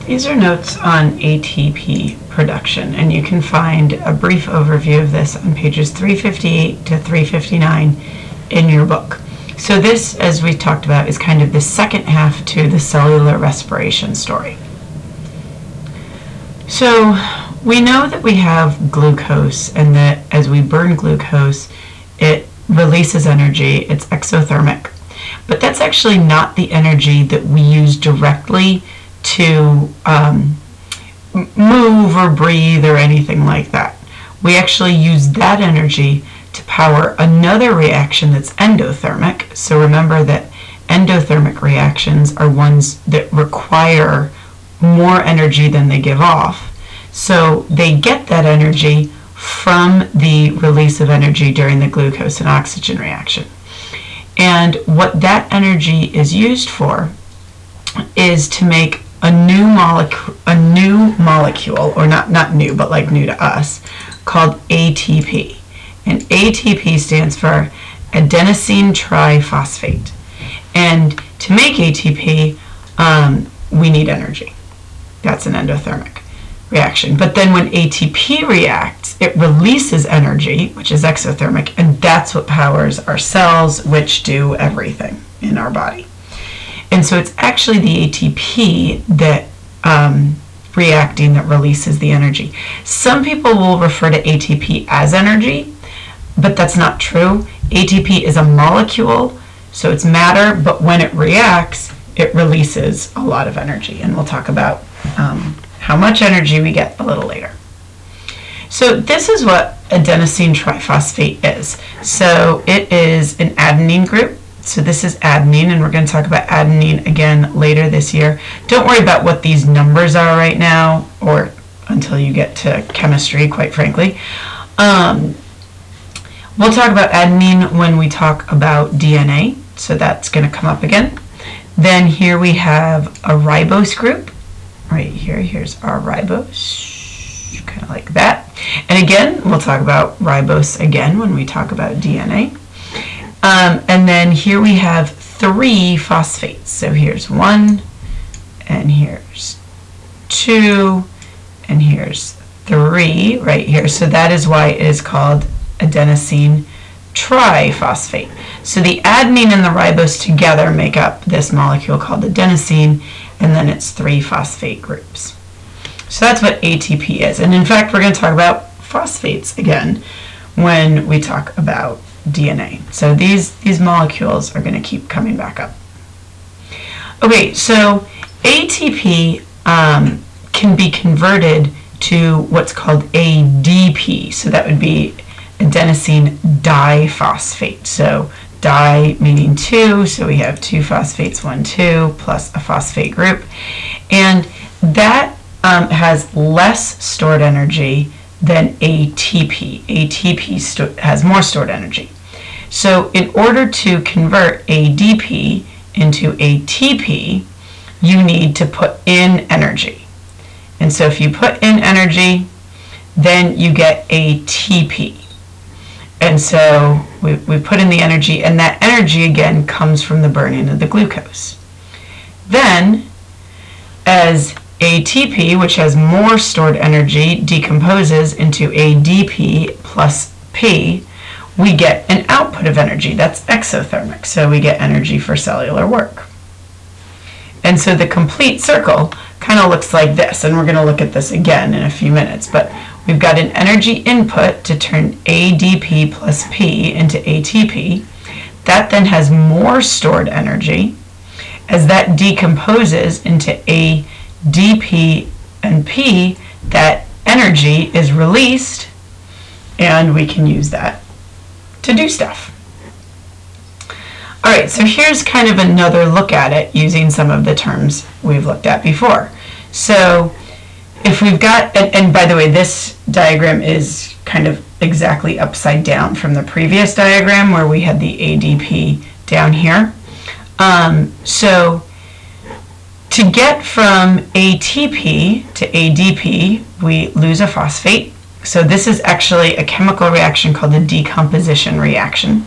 These are notes on ATP production, and you can find a brief overview of this on pages 358 to 359 in your book. So this, as we talked about, is kind of the second half to the cellular respiration story. So we know that we have glucose, and that as we burn glucose, it releases energy. It's exothermic. But that's actually not the energy that we use directly to move or breathe or anything like that. We actually use that energy to power another reaction that's endothermic. So remember that endothermic reactions are ones that require more energy than they give off. So they get that energy from the release of energy during the glucose and oxygen reaction. And what that energy is used for is to make a new molecule, or not new, but like new to us, called ATP. And ATP stands for adenosine triphosphate. And to make ATP, we need energy. That's an endothermic reaction. But then when ATP reacts, it releases energy, which is exothermic, and that's what powers our cells, which do everything in our body. And so it's actually the ATP that reacting that releases the energy. Some people will refer to ATP as energy, but that's not true. ATP is a molecule, so it's matter, but when it reacts, it releases a lot of energy. And we'll talk about how much energy we get a little later. So this is what adenosine triphosphate is. So it is an adenine group. So this is adenine, and we're going to talk about adenine again later this year. Don't worry about what these numbers are right now, or until you get to chemistry, quite frankly. We'll talk about adenine when we talk about DNA, so that's going to come up again. Then here we have a ribose group. Right here, here's our ribose, kind of like that. And again, we'll talk about ribose again when we talk about DNA. And then here we have 3 phosphates. So here's 1, and here's 2, and here's 3 right here. So that is why it is called adenosine triphosphate. So the adenine and the ribose together make up this molecule called adenosine, and then it's 3 phosphate groups. So that's what ATP is. And in fact, we're going to talk about phosphates again when we talk about DNA. So these molecules are going to keep coming back up. Okay, so ATP can be converted to what's called ADP. So that would be adenosine diphosphate. So di meaning 2, so we have 2 phosphates, 1, 2, plus a phosphate group. And that has less stored energy than ATP. ATP has more stored energy. So in order to convert ADP into ATP, you need to put in energy. And so if you put in energy, then you get ATP. And so we put in the energy, and that energy again comes from the burning of the glucose. Then, as ATP, which has more stored energy, decomposes into ADP plus P, we get an output of energy. That's exothermic, so we get energy for cellular work. And so the complete circle kind of looks like this, and we're going to look at this again in a few minutes, but we've got an energy input to turn ADP plus P into ATP. That then has more stored energy. As that decomposes into ADP and P, that energy is released, and we can use that to do stuff. All right, so here's kind of another look at it using some of the terms we've looked at before. So if we've got, and by the way, this diagram is kind of exactly upside down from the previous diagram where we had the ADP down here. So to get from ATP to ADP, we lose a phosphate. So this is actually a chemical reaction called a decomposition reaction.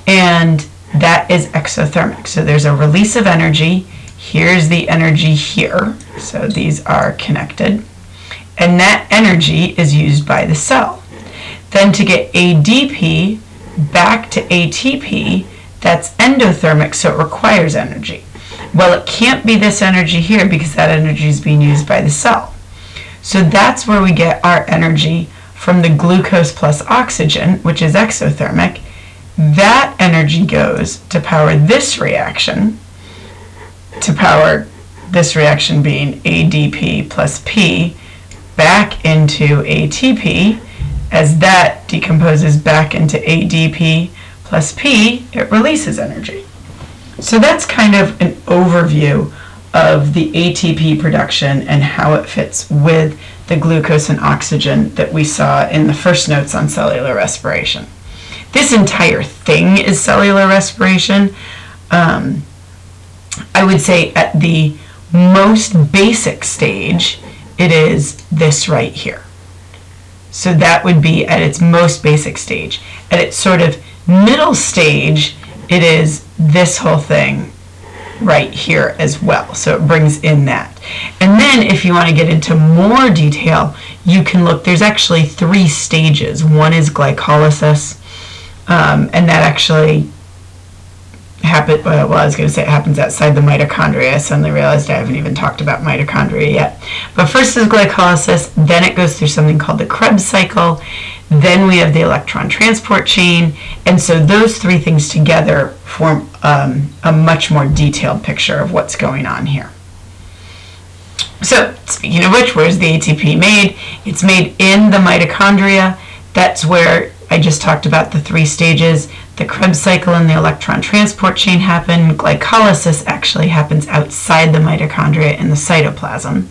And that is exothermic. So there's a release of energy Here's the energy here. So these are connected. And that energy is used by the cell. Then to get ADP back to ATP, that's endothermic, so it requires energy. Well, it can't be this energy here because that energy is being used by the cell. So that's where we get our energy from the glucose plus oxygen, which is exothermic. That energy goes to power this reaction, to power this reaction being ADP plus P back into ATP. As that decomposes back into ADP plus P, it releases energy. So that's kind of an overview of the ATP production and how it fits with the glucose and oxygen that we saw in the first notes on cellular respiration. This entire thing is cellular respiration. I would say at the most basic stage, it is this right here. So that would be at its most basic stage. At its sort of middle stage, it is this whole thing right here as well. So it brings in that. And then if you want to get into more detail, you can look, there's actually 3 stages. One is glycolysis, and that actually happens, well, I was going to say it happens outside the mitochondria. I suddenly realized I haven't even talked about mitochondria yet. But first is glycolysis, then it goes through something called the Krebs cycle, then we have the electron transport chain, and so those 3 things together form a much more detailed picture of what's going on here. So, speaking of which, where's the ATP made? It's made in the mitochondria. That's where I just talked about the 3 stages. The Krebs cycle and the electron transport chain happen. Glycolysis actually happens outside the mitochondria in the cytoplasm.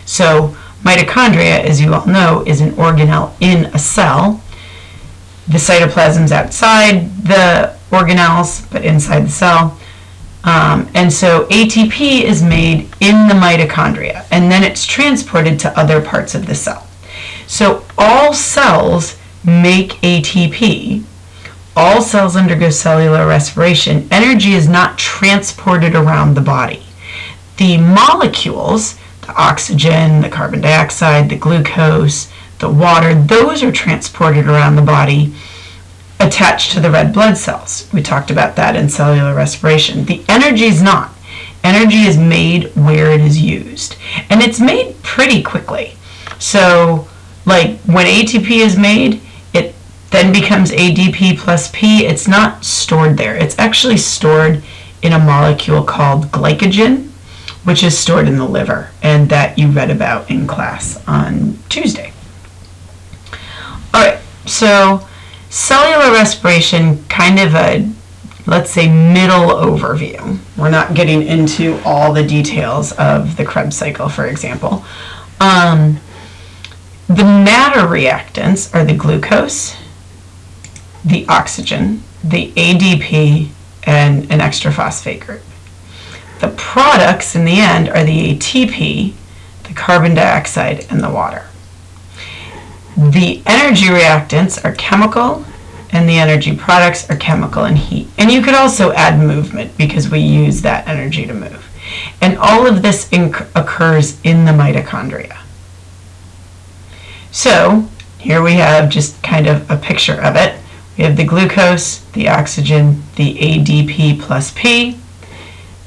So mitochondria, as you all know, is an organelle in a cell. The cytoplasm's outside the organelles, but inside the cell. And so ATP is made in the mitochondria, and then it's transported to other parts of the cell. So all cells make ATP. All cells undergo cellular respiration. Energy is not transported around the body. The molecules, the oxygen, the carbon dioxide, the glucose, the water, those are transported around the body attached to the red blood cells. We talked about that in cellular respiration. The energy is not. Energy is made where it is used. And it's made pretty quickly. So, like when ATP is made, it then becomes ADP plus P. It's not stored there. It's actually stored in a molecule called glycogen, which is stored in the liver, and that you read about in class on Tuesday. All right, so cellular respiration, kind of a, let's say, middle overview. We're not getting into all the details of the Krebs cycle, for example. The matter reactants are the glucose, the oxygen, the ADP, and an extra phosphate group. The products in the end are the ATP, the carbon dioxide, and the water. The energy reactants are chemical, and the energy products are chemical and heat. And you could also add movement because we use that energy to move. And all of this occurs in the mitochondria. So here we have just kind of a picture of it. We have the glucose, the oxygen, the ADP plus P,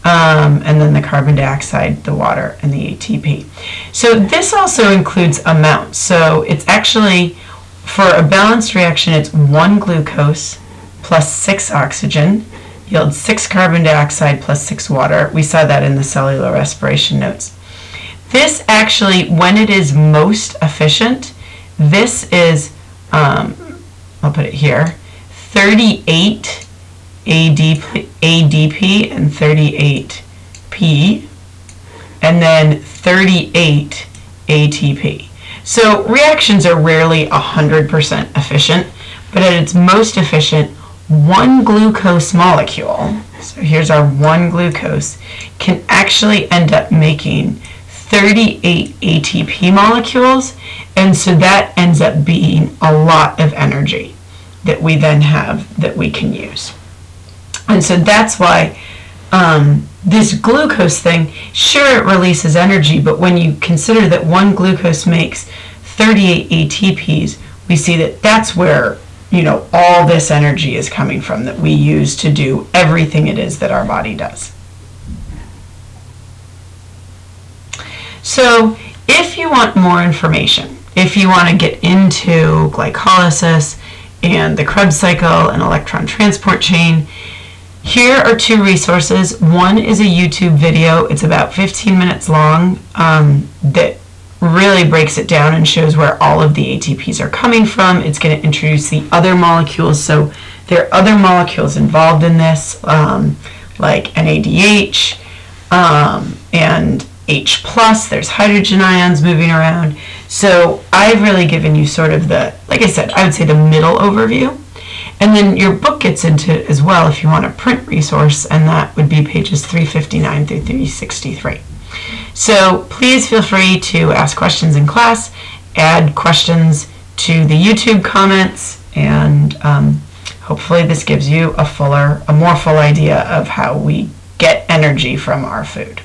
and then the carbon dioxide, the water, and the ATP. So this also includes amounts. So it's actually, for a balanced reaction, it's 1 glucose plus 6 oxygen yields 6 carbon dioxide plus 6 water. We saw that in the cellular respiration notes. This actually, when it is most efficient, this is, I'll put it here, 38 ADP and 38 P, and then 38 ATP. So reactions are rarely 100% efficient, but at its most efficient, 1 glucose molecule, so here's our 1 glucose, can actually end up making 38 ATP molecules, and so that ends up being a lot of energy that we then have that we can use. And so that's why this glucose thing, sure, it releases energy, but when you consider that one glucose makes 38 ATPs, we see that that's where, all this energy is coming from that we use to do everything it is that our body does. So if you want more information, if you want to get into glycolysis and the Krebs cycle and electron transport chain, here are two resources. One is a YouTube video. It's about 15 minutes long that really breaks it down and shows where all of the ATPs are coming from. It's going to introduce the other molecules. So there are other molecules involved in this, like NADH and H+. There's hydrogen ions moving around. So I've really given you sort of the, like I said, I would say the middle overview. And then your book gets into it as well if you want a print resource, and that would be pages 359 through 363. So please feel free to ask questions in class, add questions to the YouTube comments, and hopefully this gives you a more full idea of how we get energy from our food.